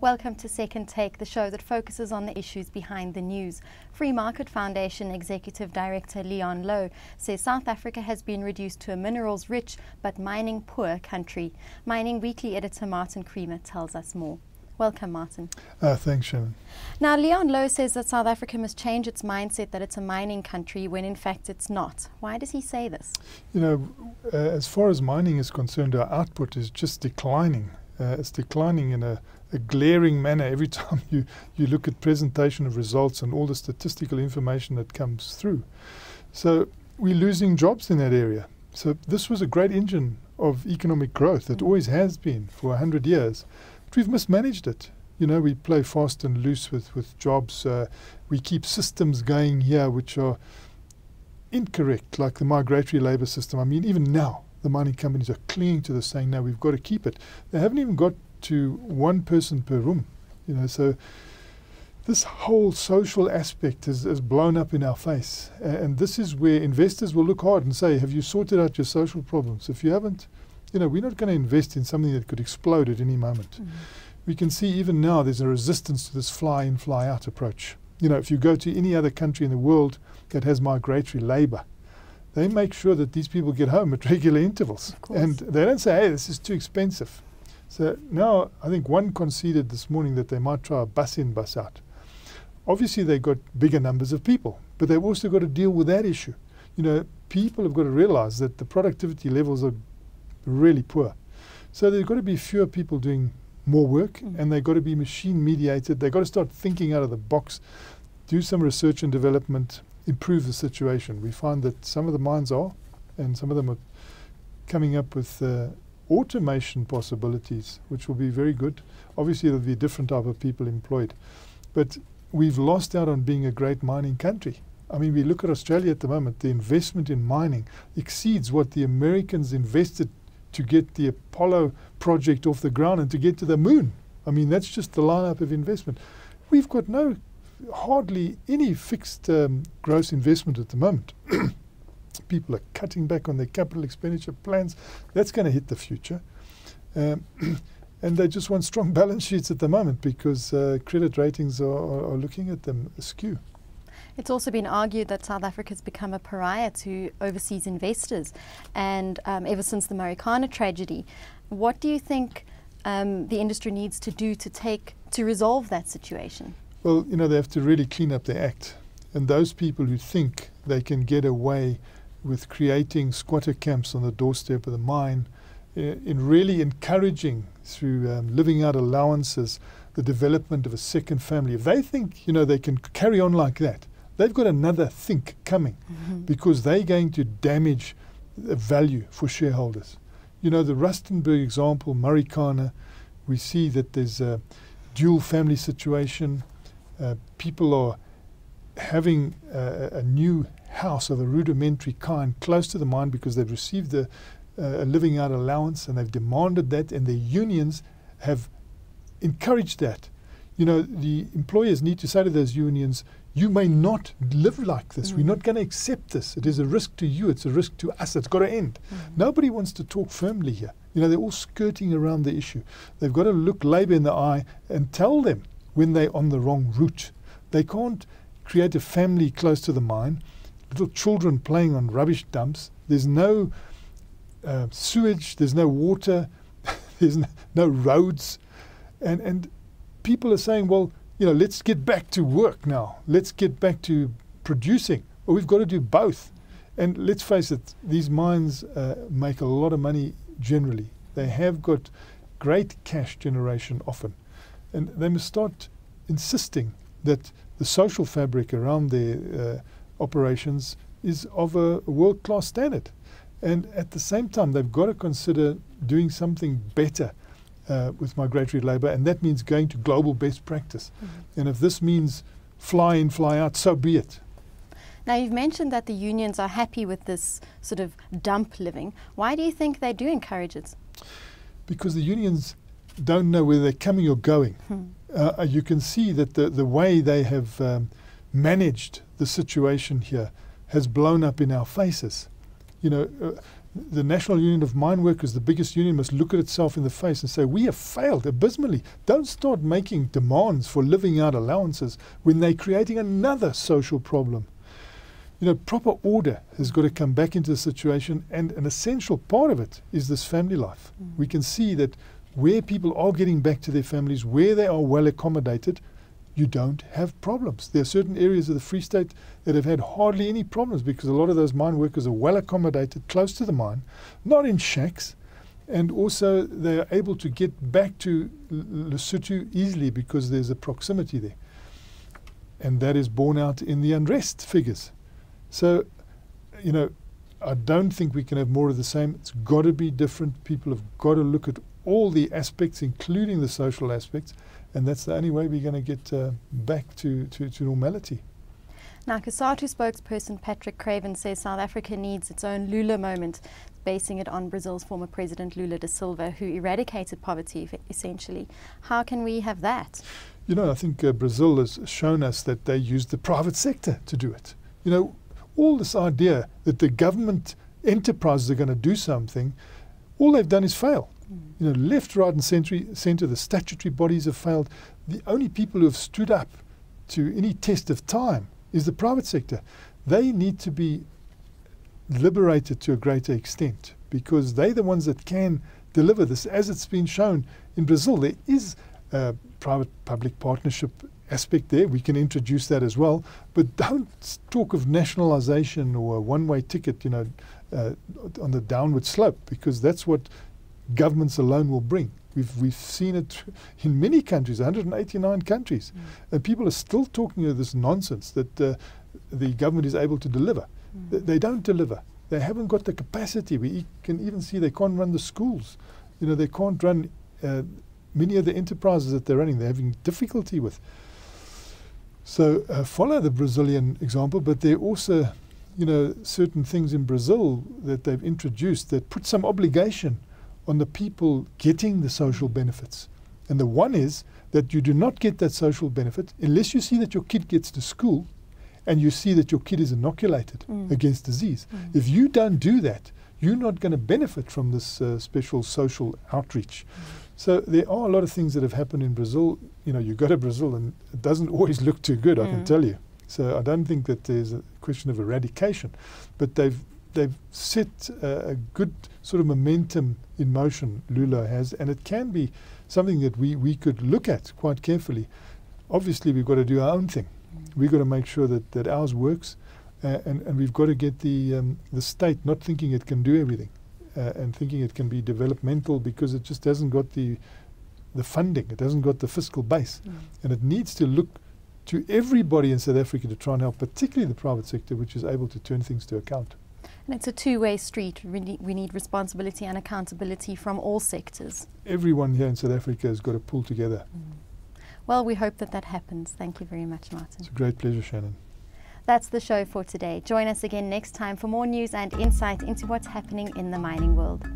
Welcome to Second Take, the show that focuses on the issues behind the news. Free Market Foundation Executive Director Leon Lowe says South Africa has been reduced to a minerals-rich but mining-poor country. Mining Weekly editor Martin Creamer tells us more. Welcome, Martin. Thanks, Shannon. Now, Leon Lowe says that South Africa must change its mindset that it's a mining country when in fact it's not. Why does he say this? You know, as far as mining is concerned, our output is just declining. It's declining in a glaring manner every time you look at presentation of results and all the statistical information that comes through. So we're losing jobs in that area. So this was a great engine of economic growth. It always has been for 100 years. But we've mismanaged it. You know, we play fast and loose with jobs. We keep systems going here which are incorrect, like the migratory labour system. I mean, even now, the mining companies are clinging to this, saying, no, we've got to keep it. They haven't even got to one person per room. You know, so this whole social aspect is blown up in our face. And this is where investors will look hard and say, have you sorted out your social problems? If you haven't, you know, we're not going to invest in something that could explode at any moment. Mm-hmm. We can see even now there's a resistance to this fly-in, fly-out approach. You know, if you go to any other country in the world that has migratory labour, they make sure that these people get home at regular intervals. And they don't say, hey, this is too expensive. So now I think one conceded this morning that they might try a bus in, bus out. Obviously they've got bigger numbers of people, but they've also got to deal with that issue. You know, people have got to realize that the productivity levels are really poor. So there's got to be fewer people doing more work, and they've got to be machine mediated. They've got to start thinking out of the box, do some research and development, improve the situation. We find that some of the mines are, and some of them are coming up with automation possibilities, which will be very good. Obviously, there'll be a different type of people employed. But we've lost out on being a great mining country. I mean, we look at Australia at the moment, the investment in mining exceeds what the Americans invested to get the Apollo project off the ground and to get to the moon. I mean, that's just the lineup of investment. We've got hardly any fixed gross investment at the moment. People are cutting back on their capital expenditure plans. That's going to hit the future. And they just want strong balance sheets at the moment because credit ratings are looking at them askew. It's also been argued that South Africa has become a pariah to overseas investors, and ever since the Marikana tragedy. What do you think the industry needs to do to resolve that situation? Well, you know, they have to really clean up their act. And those people who think they can get away with creating squatter camps on the doorstep of the mine, in really encouraging through living out allowances, the development of a second family. If they think, you know, they can carry on like that, they've got another think coming, because they're going to damage the value for shareholders. You know, the Rustenburg example, Marikana, we see that there's a dual family situation. People are having a new house of a rudimentary kind close to the mine because they've received a living out allowance, and they've demanded that, and the unions have encouraged that. You know, the employers need to say to those unions, you may not live like this. We're not going to accept this. It is a risk to you. It's a risk to us. It's got to end. Nobody wants to talk firmly here. You know, they're all skirting around the issue. They've got to look Labour in the eye and tell them when they're on the wrong route. They can't create a family close to the mine, little children playing on rubbish dumps. There's no sewage. There's no water. There's no roads. And people are saying, well, you know, let's get back to work now. Let's get back to producing. Well, we've got to do both. And let's face it, these mines make a lot of money generally. They have got great cash generation often. And they must start insisting that the social fabric around their operations is of a world-class standard. And at the same time, they've got to consider doing something better with migratory labour, and that means going to global best practice. And if this means fly in, fly out, so be it. Now, you've mentioned that the unions are happy with this sort of dump living. Why do you think they do encourage it? Because the unions don't know whether they're coming or going. You can see that the way they have managed the situation here has blown up in our faces. The National Union of Mine Workers, the biggest union, must look at itself in the face and say, we have failed abysmally. Don't start making demands for living out allowances when they're creating another social problem. Proper order has got to come back into the situation, and an essential part of it is this family life. We can see that where people are getting back to their families, where they are well accommodated, you don't have problems. There are certain areas of the Free State that have had hardly any problems because a lot of those mine workers are well accommodated, close to the mine, not in shacks, and also they are able to get back to Lesotho easily because there's a proximity there. And that is borne out in the unrest figures. So, I don't think we can have more of the same. It's got to be different. People have got to look at all the aspects, including the social aspects, and that's the only way we're going to get back to normality. Now, COSATU spokesperson Patrick Craven says South Africa needs its own Lula moment, basing it on Brazil's former president Lula da Silva, who eradicated poverty, essentially. How can we have that? I think Brazil has shown us that they used the private sector to do it. All this idea that the government enterprises are going to do something, all they've done is fail. Left, right and centre, the statutory bodies have failed. The only people who have stood up to any test of time is the private sector. They need to be liberated to a greater extent because they're the ones that can deliver this. As it's been shown in Brazil, there is a private-public partnership aspect there. We can introduce that as well. But don't talk of nationalisation or a one-way ticket, on the downward slope, because that's what governments alone will bring. We've seen it in many countries, 189 countries, and people are still talking of this nonsense that the government is able to deliver. They don't deliver. They haven't got the capacity. We can even see they can't run the schools. They can't run many of the enterprises that they're running. They're having difficulty with. So follow the Brazilian example, but there are also, certain things in Brazil that they've introduced that put some obligation on the people getting the social benefits. And the one is that you do not get that social benefit unless you see that your kid gets to school and you see that your kid is inoculated against disease. If you don't do that, you're not going to benefit from this special social outreach. So there are a lot of things that have happened in Brazil. You go to Brazil and it doesn't always look too good, I can tell you. So I don't think that there's a question of eradication, but they've set a good sort of momentum in motion, Lula has, and it can be something that we could look at quite carefully. Obviously, we've got to do our own thing. We've got to make sure that ours works, and we've got to get the state not thinking it can do everything and thinking it can be developmental because it just hasn't got the funding, it hasn't got the fiscal base, and it needs to look to everybody in South Africa to try and help, particularly the private sector, which is able to turn things to account. And it's a two-way street. We need responsibility and accountability from all sectors. Everyone here in South Africa has got to pull together. Well, we hope that happens. Thank you very much, Martin. It's a great pleasure, Shannon. That's the show for today. Join us again next time for more news and insight into what's happening in the mining world.